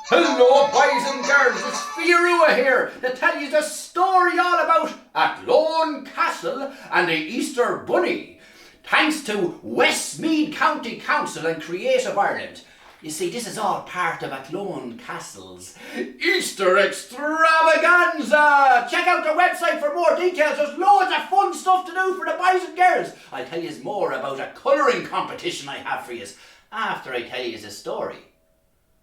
Hello, boys and girls, it's Fia Rua here to tell you the story all about Athlone Castle and the Easter Bunny. Thanks to Westmeath County Council and Creative Ireland. You see, this is all part of Athlone Castle's Easter Extravaganza! Check out their website for more details. There's loads of fun stuff to do for the boys and girls. I'll tell you more about a colouring competition I have for you after I tell you the story.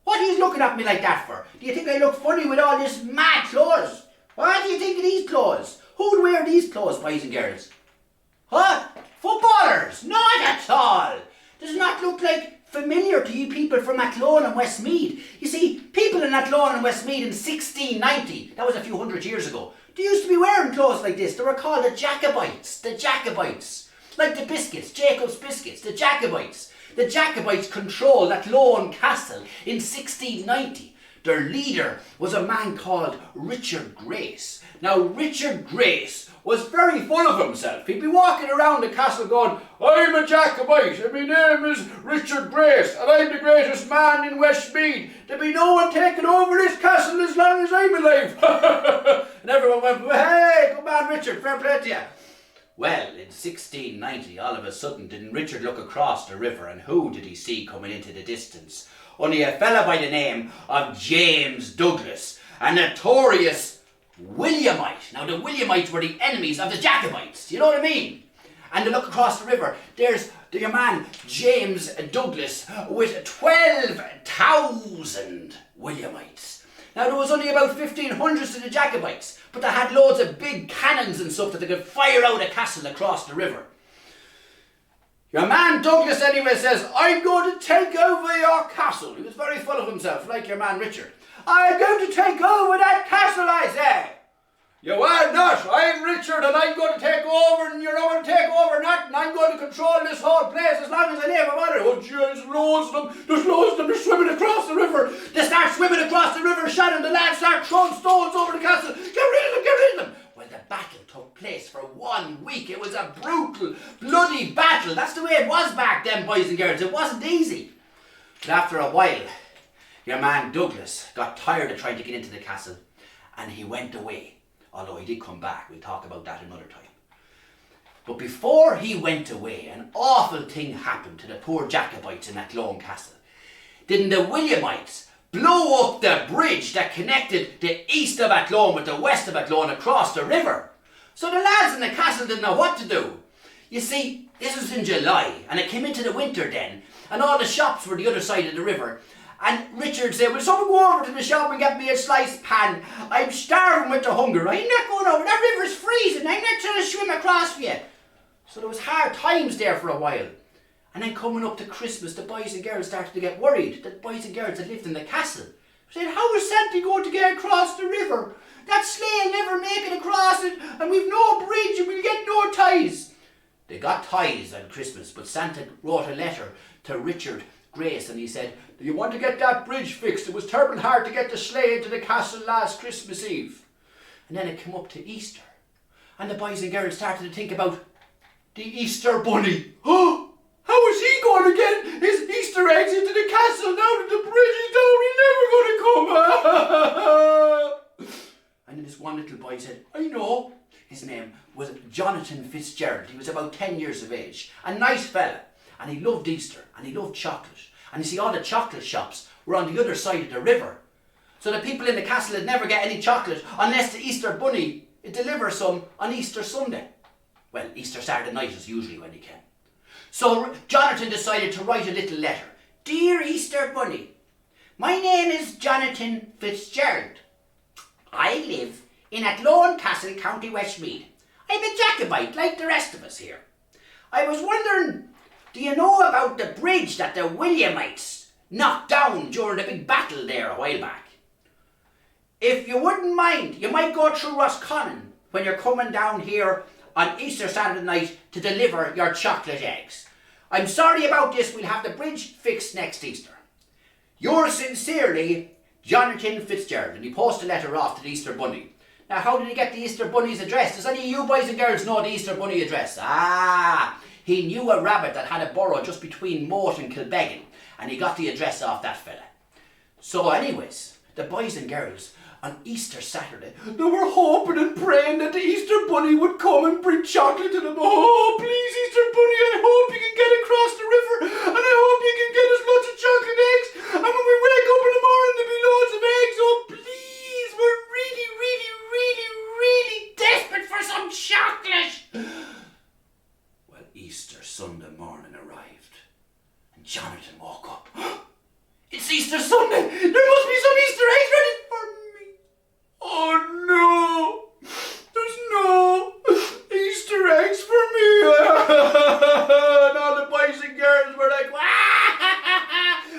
What are you looking at me like that for? Do you think I look funny with all this mad clothes? What do you think of these clothes? Who'd wear these clothes, boys and girls? What? Footballers? Not at all! Does it not look like familiar to you people from Athlone and Westmeath? You see, people in Athlone and Westmeath in 1690, that was a few hundred years ago, they used to be wearing clothes like this. They were called the Jacobites. The Jacobites. Like the biscuits, Jacob's biscuits, the Jacobites. The Jacobites controlled Athlone Castle in 1690. Their leader was a man called Richard Grace. Now, Richard Grace was very full of himself. He'd be walking around the castle going, I'm a Jacobite and my name is Richard Grace and I'm the greatest man in Westmeath. There'll be no one taking over this castle as long as I'm alive. And everyone went, hey, come on Richard, fair play to you. Well, in 1690, all of a sudden, didn't Richard look across the river, and who did he see coming into the distance? Only a fella by the name of James Douglas, a notorious Williamite. Now, the Williamites were the enemies of the Jacobites, you know what I mean? And to look across the river, there's your man, James Douglas, with 12,000 Williamites. Now, there was only about 1,500 of the Jacobites, but they had loads of big cannons and stuff that they could fire out a castle across the river. Your man Douglas anyway says, I'm going to take over your castle. He was very full of himself, like your man Richard. I'm going to take over that castle, I say. You are not. I'm Richard and I'm going to take over and you're not going to take over nothing. I'm going to control this whole place as long as I live. Oh, gee, there's loads of them. There's loads of them. They're swimming across the river. They start swimming across the river, Shannon. The lads start throwing stones over the castle. Get rid of them, get rid of them. Well, the battle took place for 1 week. It was a brutal, bloody battle. That's the way it was back then, boys and girls. It wasn't easy. But after a while, your man Douglas got tired of trying to get into the castle and he went away. Although he did come back, we'll talk about that another time. But before he went away, an awful thing happened to the poor Jacobites in Athlone Castle. Didn't the Williamites blow up the bridge that connected the east of Athlone with the west of Athlone across the river? So the lads in the castle didn't know what to do. You see, this was in July, and it came into the winter then, and all the shops were the other side of the river. And Richard said, will someone go over to the shop and get me a sliced pan? I'm starving with the hunger. I'm not going over. That river's freezing. I'm not trying to swim across for you. So there was hard times there for a while. And then coming up to Christmas, the boys and girls started to get worried. The boys and girls that lived in the castle said, how is Santa going to get across the river? That sleigh will never make it across it, and we've no bridge and we'll get no ties. They got ties on Christmas, but Santa wrote a letter to Richard Grace and he said, do you want to get that bridge fixed? It was terrible hard to get the sleigh into the castle last Christmas Eve. And then it came up to Easter. And the boys and girls started to think about the Easter Bunny. Oh, how is he going to get his Easter eggs into the castle now that the bridge is down? He's never going to come. And then this one little boy said, I know. His name was Jonathan Fitzgerald. He was about 10 years of age. A nice fella. And he loved Easter, and he loved chocolate. And you see, all the chocolate shops were on the other side of the river. So the people in the castle would never get any chocolate unless the Easter Bunny would deliver some on Easter Sunday. Well, Easter Saturday night is usually when he came. So Jonathan decided to write a little letter. Dear Easter Bunny, my name is Jonathan Fitzgerald. I live in Athlone Castle, County Westmeath. I'm a Jacobite like the rest of us here. I was wondering, do you know about the bridge that the Williamites knocked down during the big battle there a while back? If you wouldn't mind, you might go through Roscommon when you're coming down here on Easter Saturday night to deliver your chocolate eggs. I'm sorry about this, we'll have the bridge fixed next Easter. Yours sincerely, Jonathan Fitzgerald. And he posted a letter off to the Easter Bunny. Now, how did he get the Easter Bunny's address? Does any of you boys and girls know the Easter Bunny address? He knew a rabbit that had a burrow just between Moat and Kilbeggan, and he got the address off that fella. So anyways, the boys and girls on Easter Saturday, they were hoping and praying that the Easter Bunny would come and bring chocolate to them. Oh, please, Easter Bunny, I hope you can get across the river, and I hope you can get us lots of chocolate eggs, and when we wake up in the morning there'll be loads of eggs. Oh, please, we're really, really, really, really desperate for some chocolate. Well, Easter Sunday morning arrived, and Jonathan woke up. It's Easter Sunday! There must be some Easter eggs ready for me! Oh no! There's no Easter eggs for me! And all the boys and girls were like,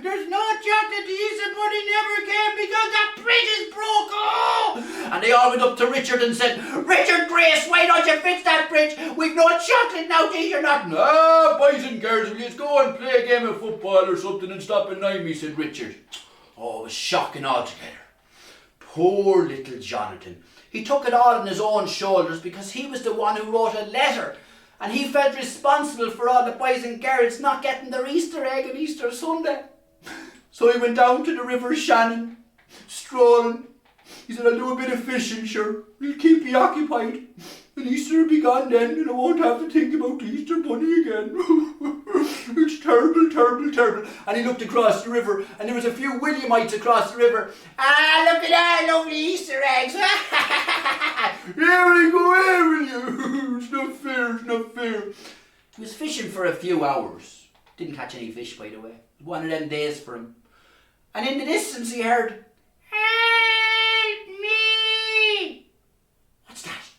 there's no chocolate, the Easter Bunny never came because that bridge is broke! Oh! And they all went up to Richard and said, Richard Grace, why don't you fix that bridge? We've no chocolate now, these are not. No, boys and girls, will you just go and play a game of football or something and stop annoying me, said Richard. Oh, it was shocking altogether. Poor little Jonathan. He took it all on his own shoulders because he was the one who wrote a letter. And he felt responsible for all the boys and girls not getting their Easter egg on Easter Sunday. So he went down to the River Shannon, strolling. He said, I'll do a bit of fishing, sure. It'll keep me occupied. And Easter will be gone then, and I won't have to think about the Easter Bunny again. It's terrible, terrible, terrible. And he looked across the river, and there was a few Williamites across the river. Ah, look at that lovely Easter eggs. Here we go, here with you. It's not fair, it's not fair. He was fishing for a few hours. Didn't catch any fish, by the way. It was one of them days for him. And in the distance he heard, help me! What's that?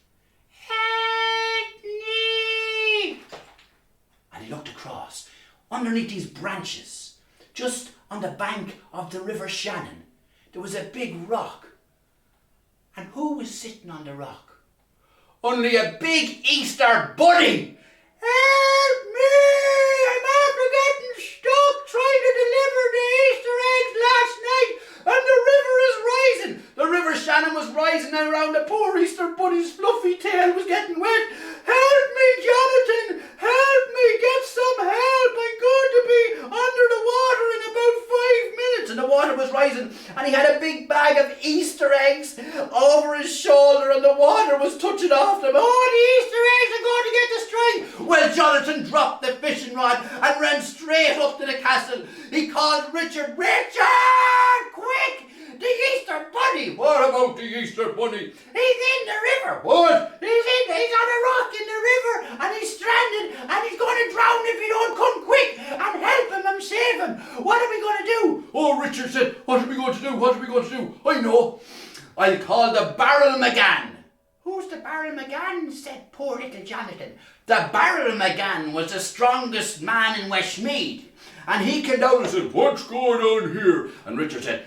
Help me! And he looked across, underneath these branches, just on the bank of the River Shannon, there was a big rock. And who was sitting on the rock? Only a big Easter Bunny! Help me! I'm after getting stuck trying to deliver the Easter eggs last night, and the river is rising. The River Shannon was rising, and around the poor Easter Bunny's fluffy tail was getting wet. Help me, Jonathan! Help me! Get some help! I'm going to be under the water in about 5 minutes. And the water was rising, and he had a big bag of Easter eggs over his shoulder, and the water was touching off them. Oh, the Easter eggs are going to get destroyed! Well, Jonathan dropped the fishing rod and ran straight up to the castle. He called Richard. Richard! Quick! The Easter Bunny! What about the Easter Bunny? He's in the river. What? He's on a rock in the river, and he's stranded, and he's going to drown if you don't come quick and help him and save him. What are we going to do? Oh, Richard said, what are we going to do? What are we going to do? I know. I'll call the Barrel McGann. Who's the Barrel McGann? Said poor little Jonathan. The Barrel McGann was the strongest man in Westmeath. And he came down and said, what's going on here? And Richard said,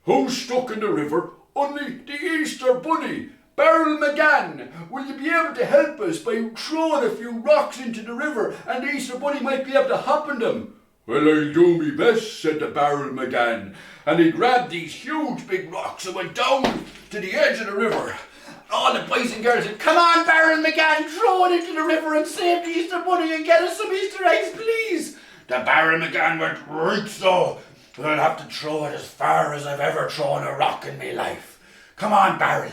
who's stuck in the river? Only the Easter Bunny. Barrel McGann, will you be able to help us by throwing a few rocks into the river, and the Easter Bunny might be able to hop on them? Well, I'll do me best, said the Barrel McGann. And he grabbed these huge big rocks and went down to the edge of the river. All the boys and girls said, come on, Barrel McGann, throw it into the river and save the Easter Bunny and get us some Easter eggs, please. The Barrel McGann went, right so. But I'll have to throw it as far as I've ever thrown a rock in my life. Come on, Barrel.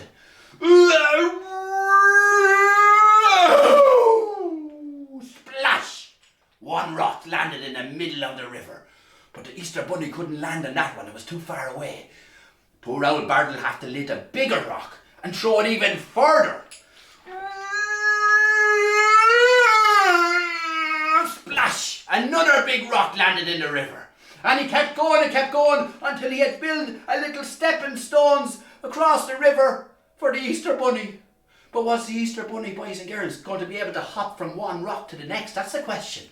Splash! One rock landed in the middle of the river. But the Easter Bunny couldn't land on that one. It was too far away. Poor old Barrel will have to lift a bigger rock and throw it even further. Splash! Another big rock landed in the river. And he kept going until he had built a little stepping stones across the river for the Easter Bunny. But was the Easter Bunny, boys and girls, going to be able to hop from one rock to the next? That's the question.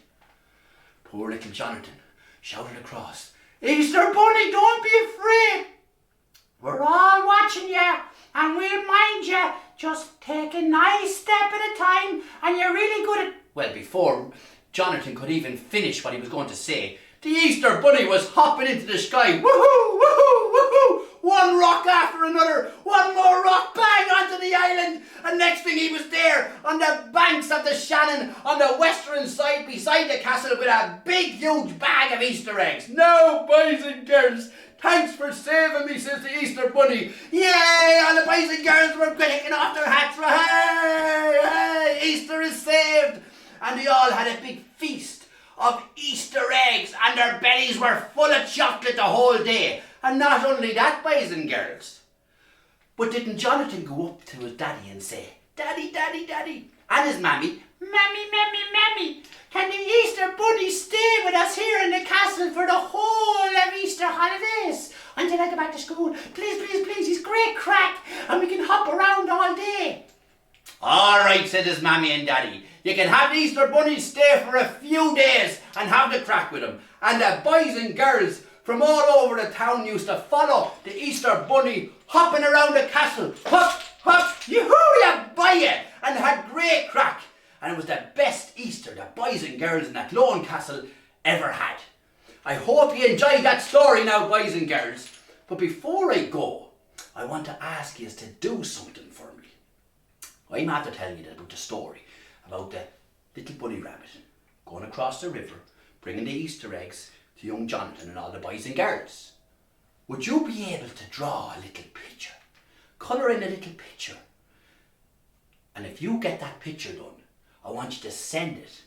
Poor little Jonathan shouted across, Easter Bunny, don't be afraid. We're all watching you, and we'll mind you. Just take a nice step at a time, and you're really good at... Well, before Jonathan could even finish what he was going to say, the Easter Bunny was hopping into the sky. Woohoo, woohoo, woohoo! One rock after another. One more rock, bang, onto the island. And next thing he was there on the banks of the Shannon on the western side beside the castle with a big huge bag of Easter eggs. Now, boys and girls, Thanks for saving me, says the Easter Bunny. Yay! All the boys and girls were taking off their hats. Hey, hey, Easter is saved. And they all had a big feast of Easter eggs, and their bellies were full of chocolate the whole day. And not only that, boys and girls, but didn't Jonathan go up to his daddy and say, Daddy, Daddy, Daddy, and his mammy, Mammy, Mammy, Mammy, can the Easter Bunny stay with us here in the castle for the whole of Easter holidays until I go back to school? Please, please, please, he's great crack and we can hop around all day. All right, said his mammy and daddy. You can have the Easter Bunny stay for a few days and have the crack with him. And the boys and girls from all over the town used to follow the Easter Bunny hopping around the castle. Hop, hop, yoo-hoo, buy it, and had great crack. And it was the best Easter the boys and girls in Athlone Castle ever had. I hope you enjoyed that story now, boys and girls. But before I go, I want to ask you to do something for me. I'm after telling you about the story about the little bunny rabbit going across the river, bringing the Easter eggs to young Jonathan and all the boys and girls. Would you be able to draw a little picture? Colour in a little picture. And if you get that picture done, I want you to send it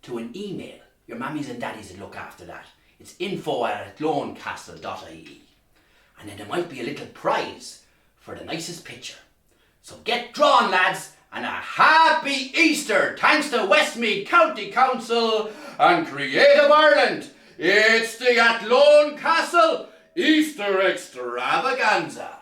to an email. Your mammies and daddies will look after that. It's info@athlonecastle.ie. And then there might be a little prize for the nicest picture. So get drawn, lads, and a happy Easter, thanks to Westmeath County Council and Creative Ireland. It's the Athlone Castle Easter Extravaganza.